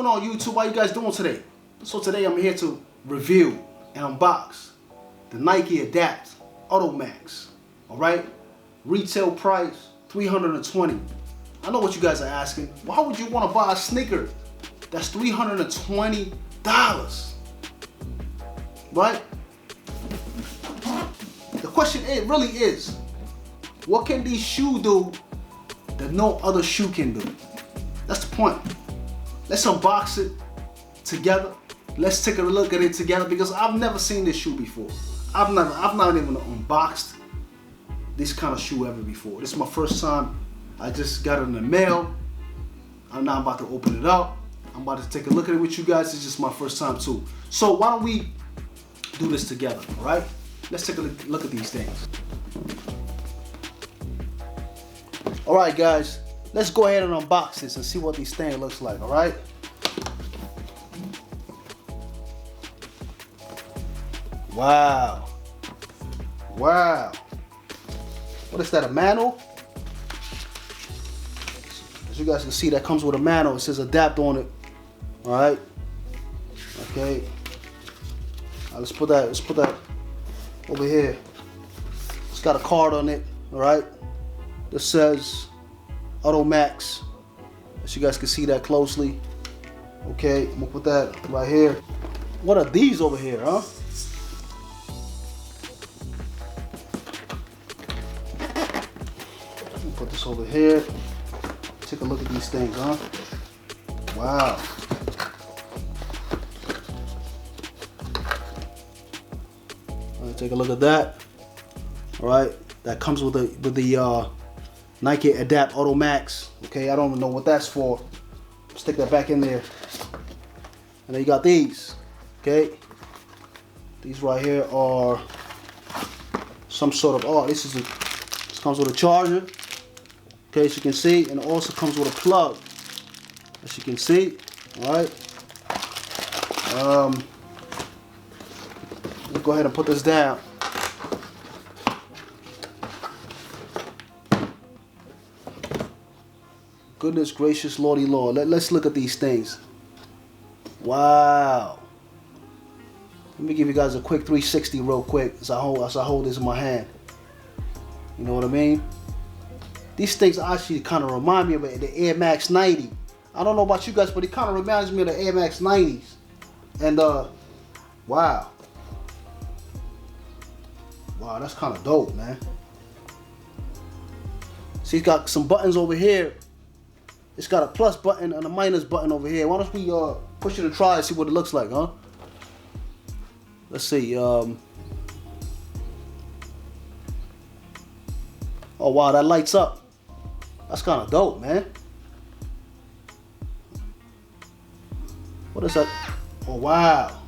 on, YouTube? How you guys doing today? So today I'm here to review and unbox the Nike Adapt Automax. Alright? Retail price $320. I know what you guys are asking. Why would you want to buy a sneaker that's $320? Right? The question really is, what can these shoes do that no other shoe can do? That's the point. Let's unbox it together. Let's take a look at it together because I've never seen this shoe before. I've not even unboxed this kind of shoe ever before. This is my first time. I just got it in the mail. I'm now about to open it up. I'm about to take a look at it with you guys. It's just my first time too. So why don't we do this together, all right? Let's take a look at these things. All right, guys. Let's go ahead and unbox this and see what these things looks like, all right? Wow. Wow. What is that, a manual? As you guys can see, that comes with a manual. It says Adapt on it. All right. Okay. Let's put that over here. It's got a card on it. All right. This says Automax. As you guys can see that closely. Okay, I'm gonna put that right here. What are these over here, huh? Put this over here. Take a look at these things, huh? Wow. All right, take a look at that. All right, that comes with the Nike Adapt Automax. Okay, I don't even know what that's for. Stick that back in there. And then you got these. Okay, these right here are some sort of this comes with a charger. Okay, as you can see, and it also comes with a plug. As you can see, all right. Let's go ahead and put this down. Goodness gracious, Lordy Lord. Let's look at these things. Wow. Let me give you guys a quick 360 real quick as I hold this in my hand. You know what I mean? These things actually kind of remind me of the Air Max 90. I don't know about you guys, but it kind of reminds me of the Air Max 90s. And wow. Wow, that's kind of dope, man. See, it's got some buttons over here. It's got a plus button and a minus button over here. Why don't we push it and try and see what it looks like, huh? Let's see. Oh wow, that lights up. That's kind of dope, man. What is that? Oh wow.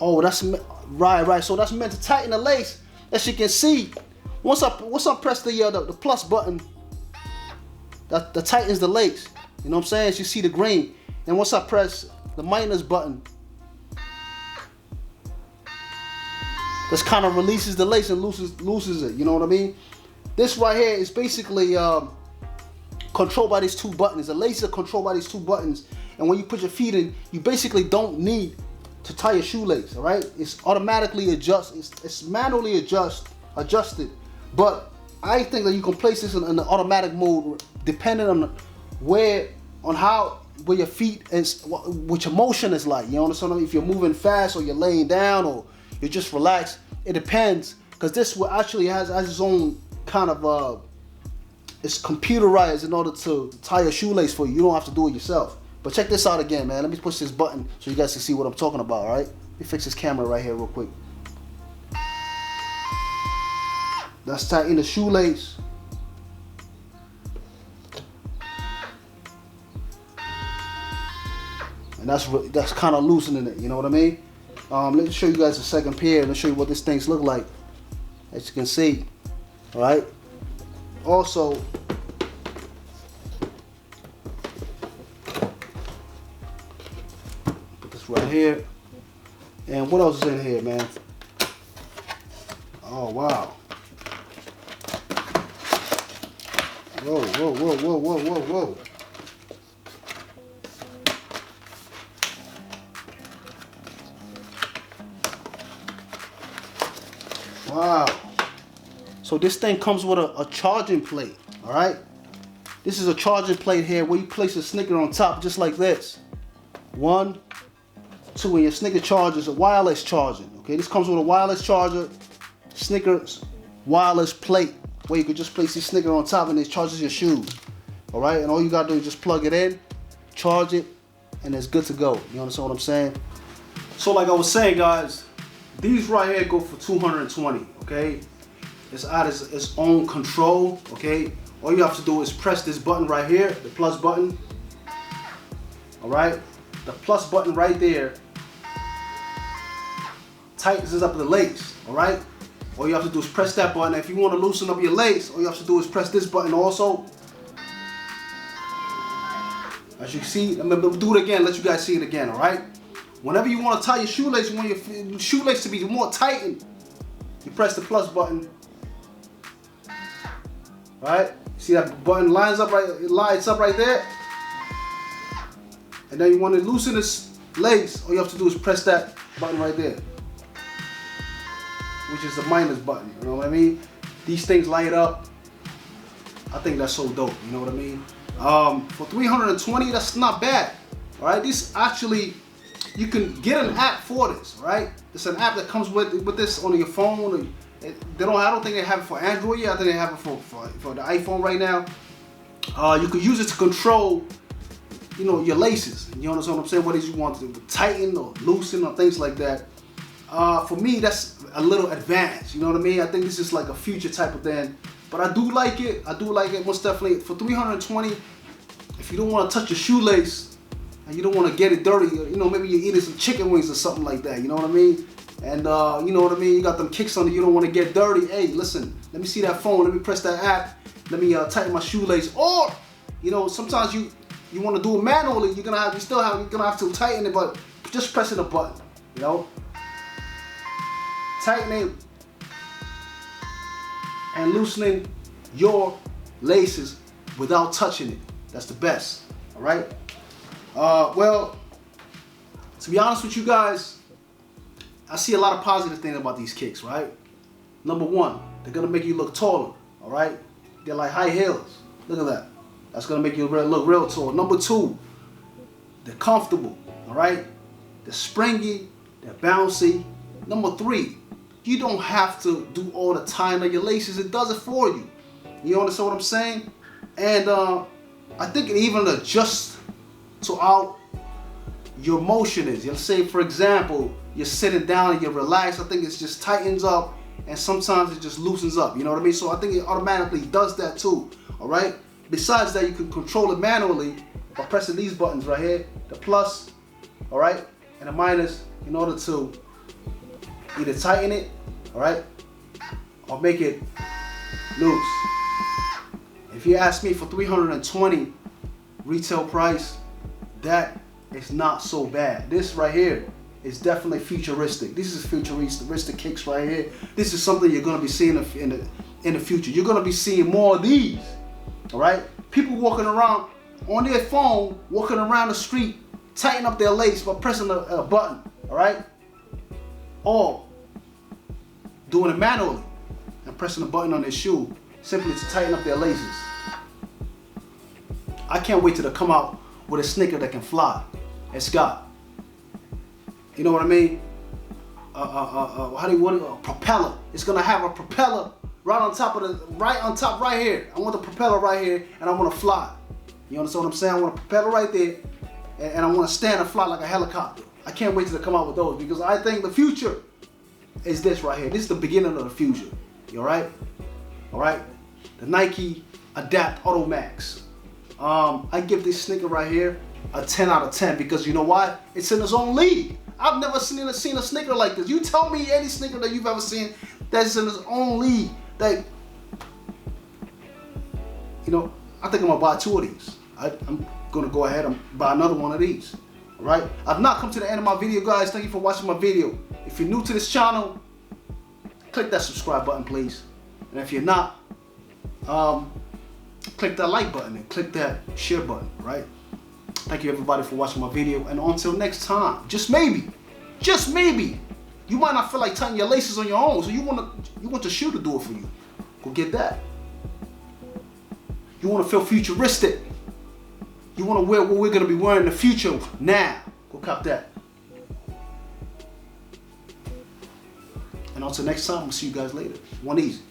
Oh, that's right. So that's meant to tighten the lace. As you can see, once I press the plus button, that tightens the lace. You know what I'm saying? As you see the green. And once I press the minus button, this kind of releases the lace and loosens it. You know what I mean? This right here is basically controlled by these two buttons. The lace is controlled by these two buttons. And when you put your feet in, you basically don't need to tie your shoelace. All right? It's automatically adjusted. It's manually adjusted. But I think that you can place this in the automatic mode, depending on where your feet is, what your motion is like. You understand what I mean? If you're moving fast or you're laying down or you're just relaxed, it depends. Because this one actually has its own kind of it's computerized in order to tie a shoelace for you. You don't have to do it yourself. But check this out again, man. Let me push this button so you guys can see what I'm talking about. All right? Let me fix this camera right here real quick. That's tightening the shoelace. And that's kind of loosening it. You know what I mean? Let me show you guys a second pair and show you what these things look like. As you can see, all right. Also, put this right here. And what else is in here, man? Oh wow! Whoa! Wow. So this thing comes with a charging plate, all right? This is a charging plate here where you place a sneaker on top just like this. 1, 2, and your sneaker charges a wireless charging, okay? This comes with a wireless charger, sneakers, wireless plate where you could just place your sneaker on top and it charges your shoes, all right? And all you gotta do is just plug it in, charge it, and it's good to go. You understand what I'm saying? So like I was saying, guys, these right here go for $220, okay? It's out of its own control, okay? All you have to do is press this button right here, the plus button, all right? The plus button right there tightens up the lace, all right? All you have to do is press that button. If you want to loosen up your lace, all you have to do is press this button also. As you see, I'm gonna do it again, let you guys see it again, all right? Whenever you want to tie your shoelace, you want your shoelace to be more tightened, you press the plus button. All right? See that button lines up right, it lights up right there. And then you want to loosen this lace, all you have to do is press that button right there, which is the minus button. You know what I mean? These things light up. I think that's so dope. You know what I mean? For $320, that's not bad. All right? This actually, you can get an app for this. Right? It's an app that comes with this on your phone. I don't think they have it for Android yet. I think they have it for the iPhone right now. You can use it to control, you know, your laces. You understand what I'm saying? What is you want to tighten or loosen or things like that. For me, that's a little advanced. You know what I mean? I think this is like a future type of thing. But I do like it. I do like it most definitely. For $320, if you don't want to touch your shoelace and you don't want to get it dirty, you know, maybe you're eating some chicken wings or something like that. You know what I mean? And you know what I mean? You got them kicks on it. You don't want to get dirty. Hey, listen. Let me see that phone. Let me press that app. Let me tighten my shoelace. Or, you know, sometimes you want to do it manually. You're gonna have to tighten it, but just pressing a button. You know, tightening and loosening your laces without touching it. That's the best. All right. Well, to be honest with you guys, I see a lot of positive things about these kicks, right? Number one, they're gonna make you look taller, all right? They're like high heels. Look at that. That's gonna make you look real tall. Number two, they're comfortable, all right? They're springy, they're bouncy. Number three, you don't have to do all the tying of your laces. It does it for you. You understand what I'm saying? And I think it even adjusts to how your motion is. Let's say, for example, you're sitting down and you're relaxed. I think it just tightens up, and sometimes it just loosens up. You know what I mean? So I think it automatically does that too. All right. Besides that, you can control it manually by pressing these buttons right here, the plus, all right, and the minus, in order to either tighten it, all right, or make it loose. If you ask me, for $320 retail price, that is not so bad. This right here is definitely futuristic. This is futuristic kicks right here. This is something you're gonna be seeing in the future. You're gonna be seeing more of these. All right, people walking around on their phone, walking around the street, tighten up their lace by pressing a button. All right, or doing it manually and pressing a button on their shoe simply to tighten up their laces. I can't wait till they come out with a sneaker that can fly. It's got, you know what I mean? How do you want it? A propeller. It's gonna have a propeller right on top right here. I want the propeller right here, and I want to fly. You understand what I'm saying? I want a propeller right there, and I want to stand and fly like a helicopter. I can't wait till they come out with those, because I think the future is this right here. This is the beginning of the future. You all right? All right. The Nike Adapt Automax. I give this sneaker right here a 10 out of 10 because you know why? It's in its own league. I've never seen a sneaker like this. You tell me any sneaker that you've ever seen that's in its own league. That, you know, I think I'm gonna buy 2 of these. I'm gonna go ahead and buy another one of these. All right. I've not come to the end of my video, guys. Thank you for watching my video. If you're new to this channel, click that subscribe button, please. And if you're not, click that like button and click that share button, right? Thank you everybody for watching my video, and until next time, just maybe, You might not feel like tying your laces on your own, so you want the shoe to do it for you. Go get that. You want to feel futuristic. You want to wear what we're going to be wearing in the future now. Go cop that. And until next time, we'll see you guys later. One easy.